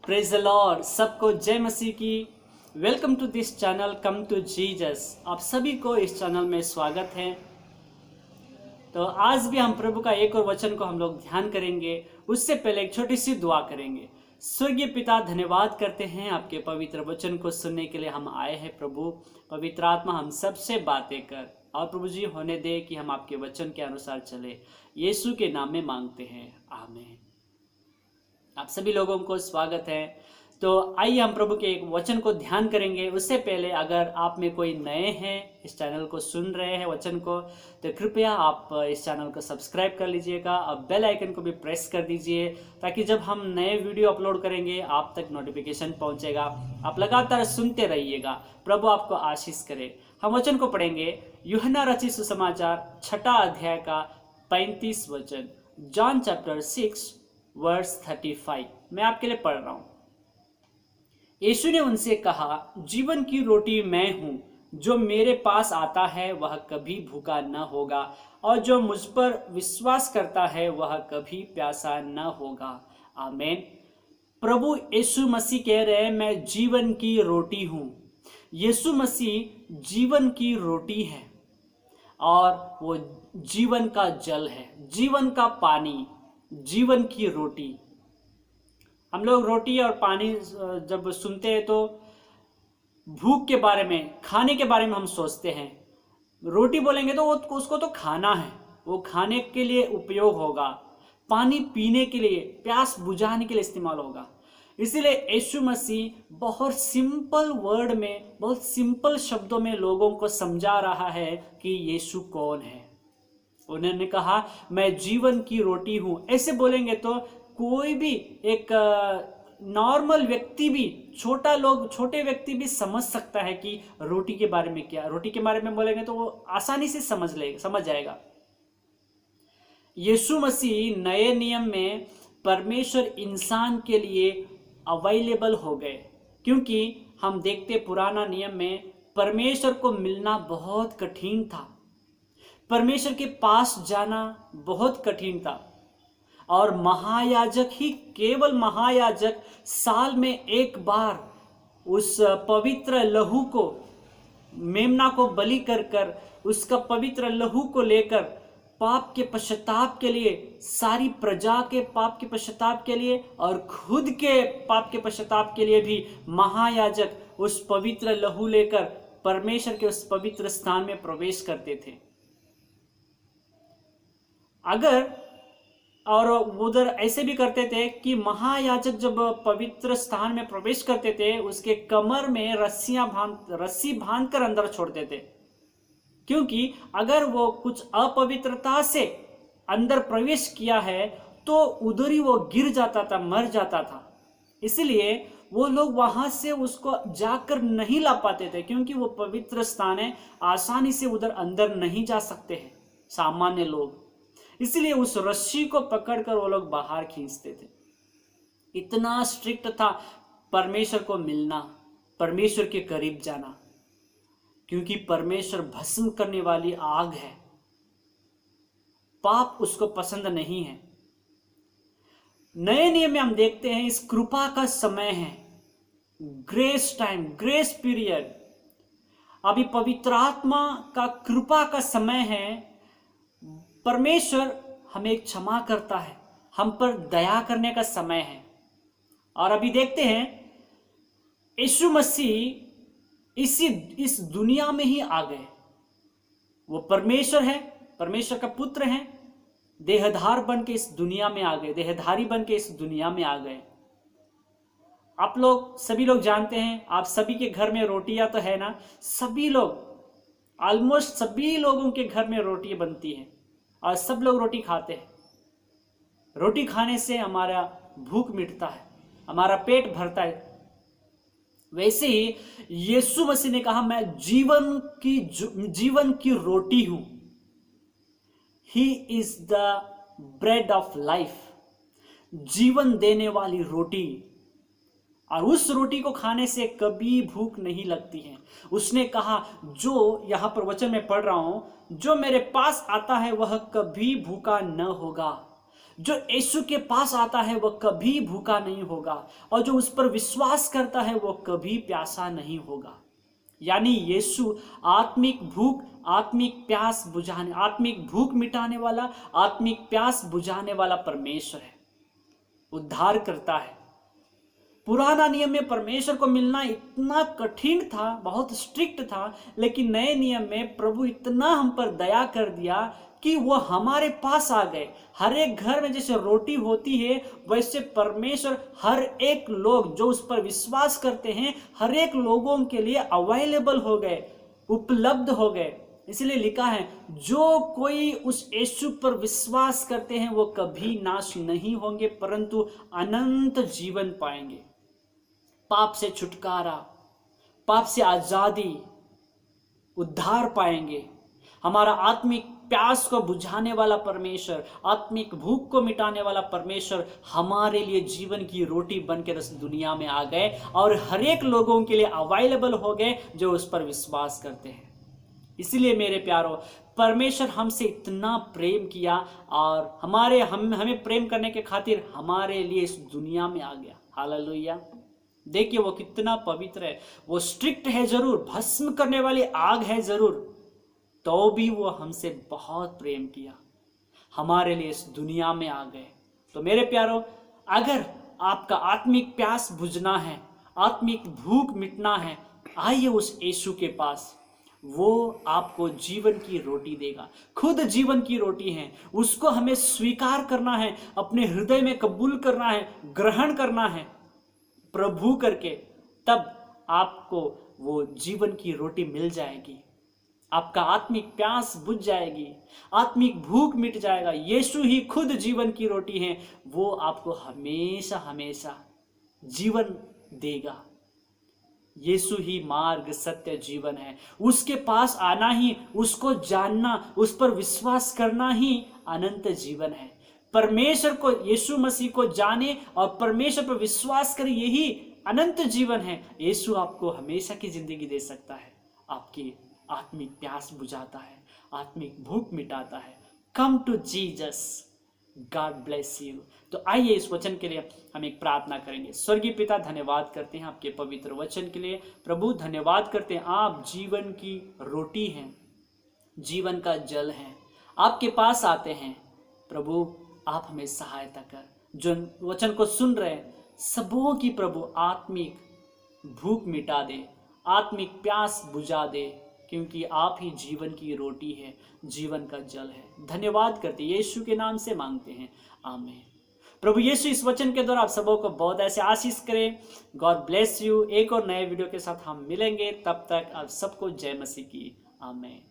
Praise the Lord. सबको जय मसीह की। Welcome to this channel come to Jesus. आप सभी को इस चैनल में स्वागत है। तो आज भी हम प्रभु का एक और वचन को हम लोग ध्यान करेंगे। उससे पहले एक छोटी सी दुआ करेंगे। स्वर्गीय पिता, धन्यवाद करते हैं आपके पवित्र वचन को सुनने के लिए हम आए हैं। प्रभु पवित्र आत्मा हम सबसे बातें कर और प्रभु जी होने दे कि हम आपके वचन के अनुसार चले। यीशु के नाम में मांगते हैं, आमीन। आप सभी लोगों को स्वागत है। तो आइए हम प्रभु के एक वचन को ध्यान करेंगे। उससे पहले अगर आप में कोई नए हैं, इस चैनल को सुन रहे हैं वचन को, तो कृपया आप इस चैनल को सब्सक्राइब कर लीजिएगा और बेल आइकन को भी प्रेस कर दीजिए, ताकि जब हम नए वीडियो अपलोड करेंगे आप तक नोटिफिकेशन पहुंचेगा। आप लगातार सुनते रहिएगा। प्रभु आपको आशीष करे। हम वचन को पढ़ेंगे। यूहन्ना रचित सुसमाचार 6 अध्याय का 35 वचन, जॉन चैप्टर 6 वर्स 35। मैं आपके लिए पढ़ रहा हूं। यीशु ने उनसे कहा, जीवन की रोटी मैं हूं। जो मेरे पास आता है वह कभी भूखा न होगा, और जो मुझ पर विश्वास करता है वह कभी प्यासा न होगा। आमीन। प्रभु यीशु मसीह कह रहे हैं, मैं जीवन की रोटी हूं। यीशु मसीह जीवन की रोटी है और वो जीवन का जल है, जीवन का पानी, जीवन की रोटी। हम लोग रोटी और पानी जब सुनते हैं तो भूख के बारे में, खाने के बारे में हम सोचते हैं। रोटी बोलेंगे तो उसको तो खाना है, वो खाने के लिए उपयोग होगा। पानी पीने के लिए, प्यास बुझाने के लिए इस्तेमाल होगा। इसीलिए यीशु मसीह बहुत सिंपल वर्ड में, बहुत सिंपल शब्दों में लोगों को समझा रहा है कि यीशु कौन है। उन्होंने कहा, मैं जीवन की रोटी हूं। ऐसे बोलेंगे तो कोई भी एक नॉर्मल व्यक्ति भी, छोटे व्यक्ति भी समझ सकता है कि रोटी के बारे में क्या। रोटी के बारे में बोलेंगे तो वो आसानी से समझ जाएगा। यीशु मसीह नए नियम में परमेश्वर इंसान के लिए अवेलेबल हो गए, क्योंकि हम देखते पुराना नियम में परमेश्वर को मिलना बहुत कठिन था। परमेश्वर के पास जाना बहुत कठिन था, और महायाजक ही, केवल महायाजक साल में एक बार उस पवित्र लहू को, मेमना को बलि कर उसका पवित्र लहू को लेकर पाप के पश्चाताप के लिए, सारी प्रजा के पाप के पश्चाताप के लिए और खुद के पाप के पश्चाताप के लिए भी महायाजक उस पवित्र लहू लेकर परमेश्वर के उस पवित्र स्थान में प्रवेश करते थे। और उधर ऐसे भी करते थे कि महायाजक जब पवित्र स्थान में प्रवेश करते थे, उसके कमर में रस्सी बांधकर अंदर छोड़ते थे, क्योंकि अगर वो कुछ अपवित्रता से अंदर प्रवेश किया है तो उधर ही वो गिर जाता था, मर जाता था। इसलिए वो लोग वहां से उसको जाकर नहीं ला पाते थे, क्योंकि वो पवित्र स्थान है, आसानी से उधर अंदर नहीं जा सकते हैं सामान्य लोग। इसलिए उस रस्सी को पकड़कर वो लोग बाहर खींचते थे। इतना स्ट्रिक्ट था परमेश्वर को मिलना, परमेश्वर के करीब जाना, क्योंकि परमेश्वर भस्म करने वाली आग है। पाप उसको पसंद नहीं है। नए नियम में हम देखते हैं इस कृपा का समय है, ग्रेस टाइम, ग्रेस पीरियड। अभी पवित्र आत्मा का कृपा का समय है। परमेश्वर हमें क्षमा करता है, हम पर दया करने का समय है। और अभी देखते हैं यीशु मसीह इस दुनिया में ही आ गए। वो परमेश्वर है, परमेश्वर का पुत्र है, देहधार बन के इस दुनिया में आ गए, देहधारी बन के इस दुनिया में आ गए। आप लोग, सभी लोग जानते हैं, आप सभी के घर में रोटियां तो है ना। सभी लोग, ऑलमोस्ट सभी लोगों के घर में रोटी बनती है और सब लोग रोटी खाते हैं। रोटी खाने से हमारा भूख मिटता है, हमारा पेट भरता है। वैसे ही यीशु मसीह ने कहा, मैं जीवन की रोटी हूं। He is the bread of life, जीवन देने वाली रोटी। और उस रोटी को खाने से कभी भूख नहीं लगती है। उसने कहा, जो यहां पर वचन में पढ़ रहा हूं, जो मेरे पास आता है वह कभी भूखा न होगा। जो यीशु के पास आता है वह कभी भूखा नहीं होगा, और जो उस पर विश्वास करता है वो कभी प्यासा नहीं होगा। यानी यीशु आत्मिक भूख, आत्मिक प्यास बुझाने, आत्मिक भूख मिटाने वाला, आत्मिक प्यास बुझाने वाला परमेश्वर है, उद्धार करता है। पुराना नियम में परमेश्वर को मिलना इतना कठिन था, बहुत स्ट्रिक्ट था, लेकिन नए नियम में प्रभु इतना हम पर दया कर दिया कि वो हमारे पास आ गए। हर एक घर में जैसे रोटी होती है वैसे परमेश्वर हर एक लोग जो उस पर विश्वास करते हैं, हर एक लोगों के लिए अवेलेबल हो गए, उपलब्ध हो गए। इसलिए लिखा है, जो कोई उस यीशु पर विश्वास करते हैं वो कभी नाश नहीं होंगे परंतु अनंत जीवन पाएंगे। पाप से छुटकारा, पाप से आजादी, उद्धार पाएंगे। हमारा आत्मिक प्यास को बुझाने वाला परमेश्वर, आत्मिक भूख को मिटाने वाला परमेश्वर हमारे लिए जीवन की रोटी बनकर इस दुनिया में आ गए और हर एक लोगों के लिए अवेलेबल हो गए जो उस पर विश्वास करते हैं। इसलिए मेरे प्यारो, परमेश्वर हमसे इतना प्रेम किया और हमें प्रेम करने के खातिर हमारे लिए इस दुनिया में आ गया। हालेलुया। देखिए वो कितना पवित्र है, वो स्ट्रिक्ट है जरूर, भस्म करने वाली आग है जरूर, तो भी वो हमसे बहुत प्रेम किया, हमारे लिए इस दुनिया में आ गए। तो मेरे प्यारो, अगर आपका आत्मिक प्यास बुझना है, आत्मिक भूख मिटना है, आइए उस यीशु के पास। वो आपको जीवन की रोटी देगा, खुद जीवन की रोटी है। उसको हमें स्वीकार करना है, अपने हृदय में कबूल करना है, ग्रहण करना है प्रभु करके, तब आपको वो जीवन की रोटी मिल जाएगी। आपका आत्मिक प्यास बुझ जाएगी, आत्मिक भूख मिट जाएगा। यीशु ही खुद जीवन की रोटी है, वो आपको हमेशा हमेशा जीवन देगा। यीशु ही मार्ग, सत्य, जीवन है। उसके पास आना ही, उसको जानना, उस पर विश्वास करना ही अनंत जीवन है। परमेश्वर को, यीशु मसीह को जाने और परमेश्वर पर विश्वास करें, यही अनंत जीवन है। यीशु आपको हमेशा की जिंदगी दे सकता है, आपकी आत्मिक प्यास बुझाता है, आत्मिक भूख मिटाता है। Come to Jesus, God bless you. तो आइए इस वचन के लिए हम एक प्रार्थना करेंगे। स्वर्गीय पिता, धन्यवाद करते हैं आपके पवित्र वचन के लिए। प्रभु धन्यवाद करते हैं, आप जीवन की रोटी हैं, जीवन का जल है। आपके पास आते हैं प्रभु, आप हमें सहायता कर। जो वचन को सुन रहे हैं सबों की प्रभु आत्मिक भूख मिटा दे, आत्मिक प्यास बुझा दे, क्योंकि आप ही जीवन की रोटी है, जीवन का जल है। धन्यवाद करते यीशु के नाम से मांगते हैं, आमीन। प्रभु यीशु इस वचन के द्वारा आप सबों को बहुत ऐसे आशीष करें। God bless you. एक और नए वीडियो के साथ हम मिलेंगे, तब तक आप सबको जय मसीह की। आमीन।